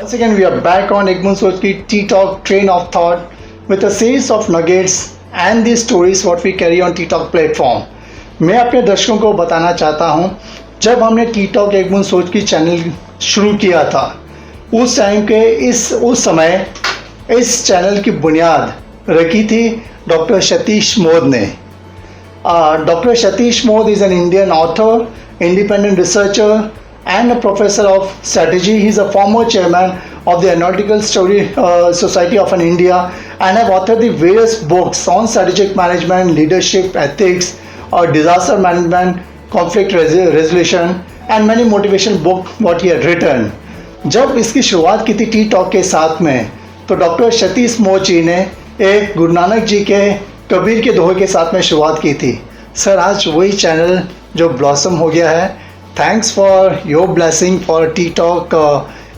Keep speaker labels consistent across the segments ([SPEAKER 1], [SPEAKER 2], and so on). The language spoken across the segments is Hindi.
[SPEAKER 1] Once again, we are back on Egmont Sochki Tea Talk Train of Thought with a series of nuggets and the stories what we carry on Tea Talk platform. मैं अपने दर्शकों को बताना चाहता हूँ, जब हमने टी टॉक एगमोंट सोचकी चैनल शुरू किया था, उस टाइम के उस समय इस चैनल की बुनियाद रखी थी डॉक्टर सतीश मोद ने. Doctor Satish mod is an Indian author, independent researcher and a professor of strategy. He is a former chairman of the Aeronautical Society of India and have authored the various books on strategic management, leadership, ethics, disaster management, conflict resolution and many motivation book what he had written. जब इसकी शुरुआत की थी टी टॉक के साथ में, तो डॉक्टर सतीश मोद जी ने एक गुरु नानक जी के कबीर के दोहे के साथ में शुरुआत की थी. सर, आज वही चैनल जो ब्लॉसम हो गया है. Thanks for your blessing for T talk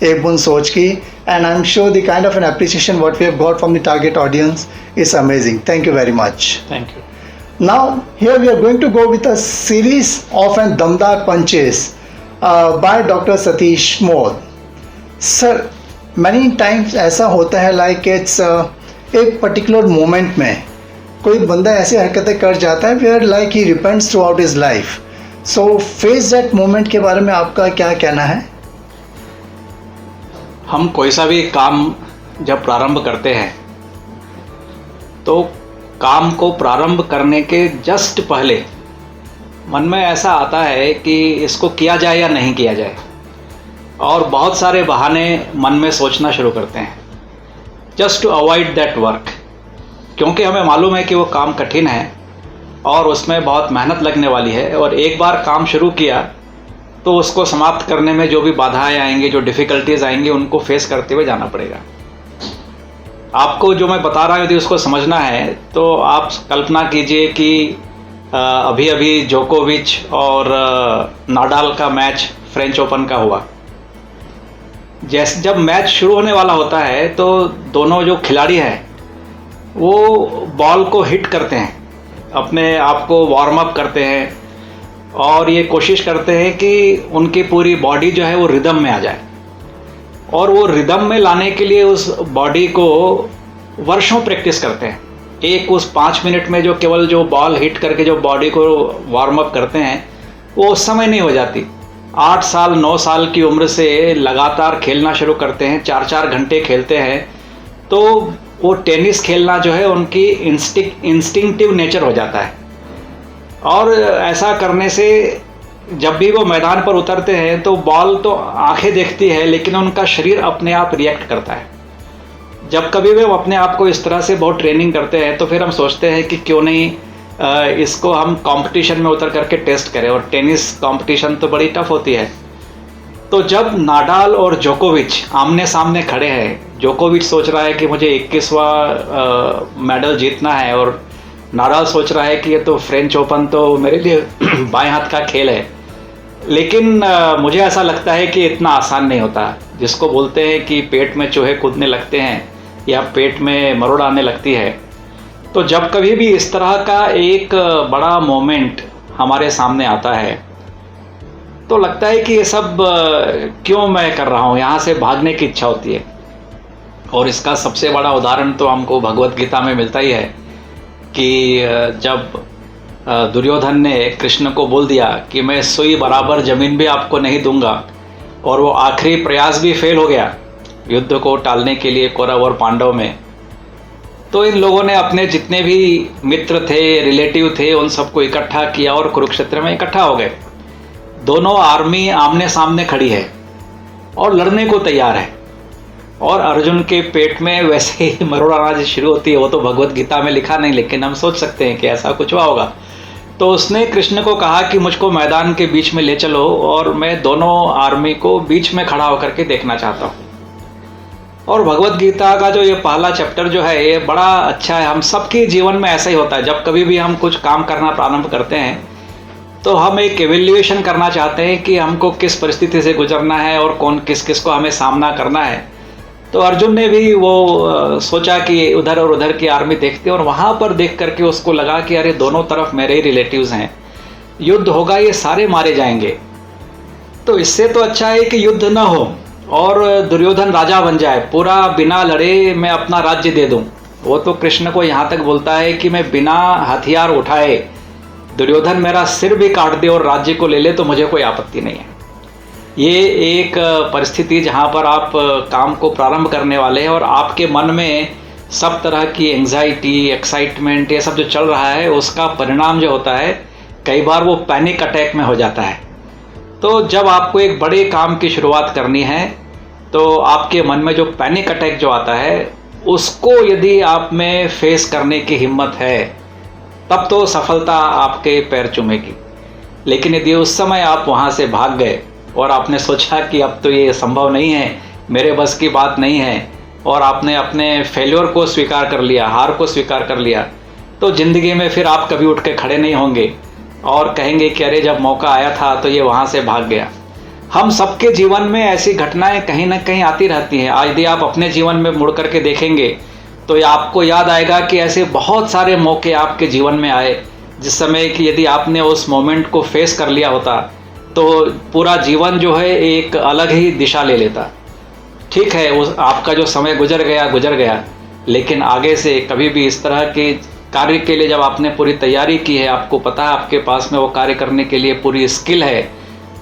[SPEAKER 1] एगमोंट सोचकी, and I am sure the kind of an appreciation what we have got from the target audience is amazing. Thank you very much.
[SPEAKER 2] Thank you.
[SPEAKER 1] Now here we are going to go with a series of an damdar punches by Dr. Satish Mode. Sir, many times ऐसा होता है like it's एक particular moment में कोई बंदा ऐसी हरकतें कर जाता है where like he repents throughout his life. So face that moment के बारे में आपका क्या कहना है?
[SPEAKER 2] हम कोई सा भी काम जब प्रारंभ करते हैं तो काम को प्रारंभ करने के जस्ट पहले मन में ऐसा आता है कि इसको किया जाए या नहीं किया जाए, और बहुत सारे बहाने मन में सोचना शुरू करते हैं just to avoid that work, क्योंकि हमें मालूम है कि वो काम कठिन है और उसमें बहुत मेहनत लगने वाली है, और एक बार काम शुरू किया तो उसको समाप्त करने में जो भी बाधाएं आएंगी, जो डिफ़िकल्टीज आएंगी, उनको फेस करते हुए जाना पड़ेगा. आपको जो मैं बता रहा हूँ यदि उसको समझना है तो आप कल्पना कीजिए कि अभी अभी जोकोविच और नाडाल का मैच फ्रेंच ओपन का हुआ. जब मैच शुरू होने वाला होता है तो दोनों जो खिलाड़ी हैं वो बॉल को हिट करते हैं, अपने आप को वार्म अप करते हैं और ये कोशिश करते हैं कि उनकी पूरी बॉडी जो है वो रिदम में आ जाए. और वो रिदम में लाने के लिए उस बॉडी को वर्षों प्रैक्टिस करते हैं. एक उस 5 मिनट में जो केवल जो बॉल हिट करके जो बॉडी को वार्म अप करते हैं वो उस समय नहीं हो जाती. 8 साल 9 साल की उम्र से लगातार खेलना शुरू करते हैं, 4-4 घंटे खेलते हैं, तो वो टेनिस खेलना जो है उनकी इंस्टिंक्टिव नेचर हो जाता है. और ऐसा करने से जब भी वो मैदान पर उतरते हैं तो बॉल तो आंखें देखती है लेकिन उनका शरीर अपने आप रिएक्ट करता है. जब कभी भी हम अपने आप को इस तरह से बहुत ट्रेनिंग करते हैं तो फिर हम सोचते हैं कि क्यों नहीं इसको हम कंपटीशन में उतर करके टेस्ट करें, और टेनिस कंपटीशन तो बड़ी टफ होती है. तो जब नाडाल और जोकोविच आमने सामने खड़े हैं, जोकोविच सोच रहा है कि मुझे 21वां मेडल जीतना है और नाडाल सोच रहा है कि ये तो फ्रेंच ओपन तो मेरे लिए बाएं हाथ का खेल है. लेकिन मुझे ऐसा लगता है कि इतना आसान नहीं होता. जिसको बोलते हैं कि पेट में चूहे कूदने लगते हैं या पेट में मरोड़ आने लगती है. तो जब कभी भी इस तरह का एक बड़ा मोमेंट हमारे सामने आता है तो लगता है कि ये सब क्यों मैं कर रहा हूँ, यहाँ से भागने की इच्छा होती है. और इसका सबसे बड़ा उदाहरण तो हमको भगवत गीता में मिलता ही है कि जब दुर्योधन ने कृष्ण को बोल दिया कि मैं सुई बराबर ज़मीन भी आपको नहीं दूंगा, और वो आखिरी प्रयास भी फेल हो गया युद्ध को टालने के लिए कौरव और पांडव में. तो इन लोगों ने अपने जितने भी मित्र थे, रिलेटिव थे, उन सबको इकट्ठा किया और कुरुक्षेत्र में इकट्ठा हो गए. दोनों आर्मी आमने सामने खड़ी है और लड़ने को तैयार है, और अर्जुन के पेट में वैसे ही मरोड़ आना शुरू होती है. वो तो भगवत गीता में लिखा नहीं, लेकिन हम सोच सकते हैं कि ऐसा कुछ हुआ होगा. तो उसने कृष्ण को कहा कि मुझको मैदान के बीच में ले चलो और मैं दोनों आर्मी को बीच में खड़ा होकर के देखना चाहता हूँ. और भगवत गीता का जो ये पहला चैप्टर जो है ये बड़ा अच्छा है. हम सबके जीवन में ऐसा ही होता है. जब कभी भी हम कुछ काम करना प्रारंभ करते हैं तो हम एक एवेल्युएशन करना चाहते हैं कि हमको किस परिस्थिति से गुजरना है और कौन किस किस को हमें सामना करना है. तो अर्जुन ने भी वो सोचा कि उधर और उधर की आर्मी देखते, और वहाँ पर देख करके उसको लगा कि अरे दोनों तरफ मेरे ही रिलेटिव्स हैं, युद्ध होगा, ये सारे मारे जाएंगे. तो इससे तो अच्छा है कि युद्ध ना हो और दुर्योधन राजा बन जाए, पूरा बिना लड़े मैं अपना राज्य दे दूं। वो तो कृष्ण को यहाँ तक बोलता है कि मैं बिना हथियार उठाए दुर्योधन मेरा सिर भी काट दे और राज्य को ले ले तो मुझे कोई आपत्ति नहीं है। ये एक परिस्थिति जहाँ पर आप काम को प्रारंभ करने वाले हैं और आपके मन में सब तरह की एंजाइटी, एक्साइटमेंट, ये सब जो चल रहा है, उसका परिणाम जो होता है कई बार वो पैनिक अटैक में हो जाता है। तो जब आपको एक बड़े काम की शुरुआत करनी है तो आपके मन में जो पैनिक अटैक जो आता है उसको यदि आप में फेस करने की हिम्मत है तब तो सफलता आपके पैर चूमेगी। लेकिन यदि उस समय आप वहाँ से भाग गए और आपने सोचा कि अब तो ये संभव नहीं है, मेरे बस की बात नहीं है, और आपने अपने फेल्योर को स्वीकार कर लिया, हार को स्वीकार कर लिया, तो ज़िंदगी में फिर आप कभी उठ के खड़े नहीं होंगे और कहेंगे कि अरे जब मौका आया था तो ये वहाँ से भाग गया। हम सबके जीवन में ऐसी घटनाएं कहीं ना कहीं आती रहती हैं। आज यदि आप अपने जीवन में मुड़ करके देखेंगे तो ये आपको याद आएगा कि ऐसे बहुत सारे मौके आपके जीवन में आए जिस समय कि यदि आपने उस मोमेंट को फेस कर लिया होता तो पूरा जीवन जो है एक अलग ही दिशा ले लेता। ठीक है, उस आपका जो समय गुजर गया, लेकिन आगे से कभी भी इस तरह के कार्य के लिए जब आपने पूरी तैयारी की है, आपको पता है आपके पास में वो कार्य करने के लिए पूरी स्किल है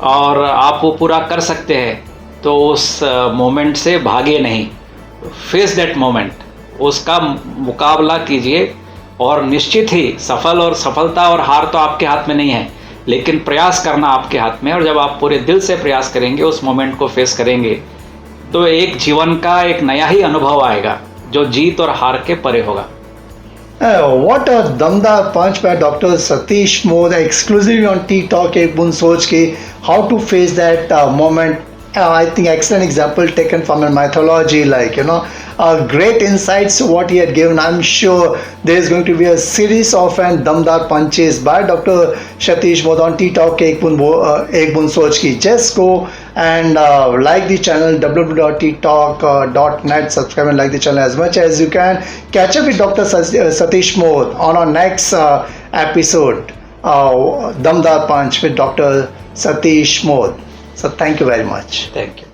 [SPEAKER 2] और आप वो पूरा कर सकते हैं, तो उस मोमेंट से भागे नहीं। फेस दैट मोमेंट, उसका मुकाबला कीजिए और निश्चित ही सफलता और हार तो आपके हाथ में नहीं है, लेकिन प्रयास करना आपके हाथ में है। और जब आप पूरे दिल से प्रयास करेंगे, उस मोमेंट को फेस करेंगे, तो एक जीवन का एक नया ही अनुभव आएगा जो जीत और हार के परे होगा।
[SPEAKER 1] What a दमदार पंच by Dr. Satish Modh, exclusively on Tea Talk एक बूंद सोच के, how to face that moment. I think excellent example taken from a mythology, like great insights what he had given. I'm sure there is going to be a series of and damdar punches by Dr. Satish Modh on Tea Talk एक बूंद सोच की. Just go and like the channel www.ttalk.net. subscribe and like the channel as much as you can. Catch up with Dr. Satish Modh on our next episode, Damdar Punch with Dr. Satish Modh. So thank you very much.
[SPEAKER 2] Thank you.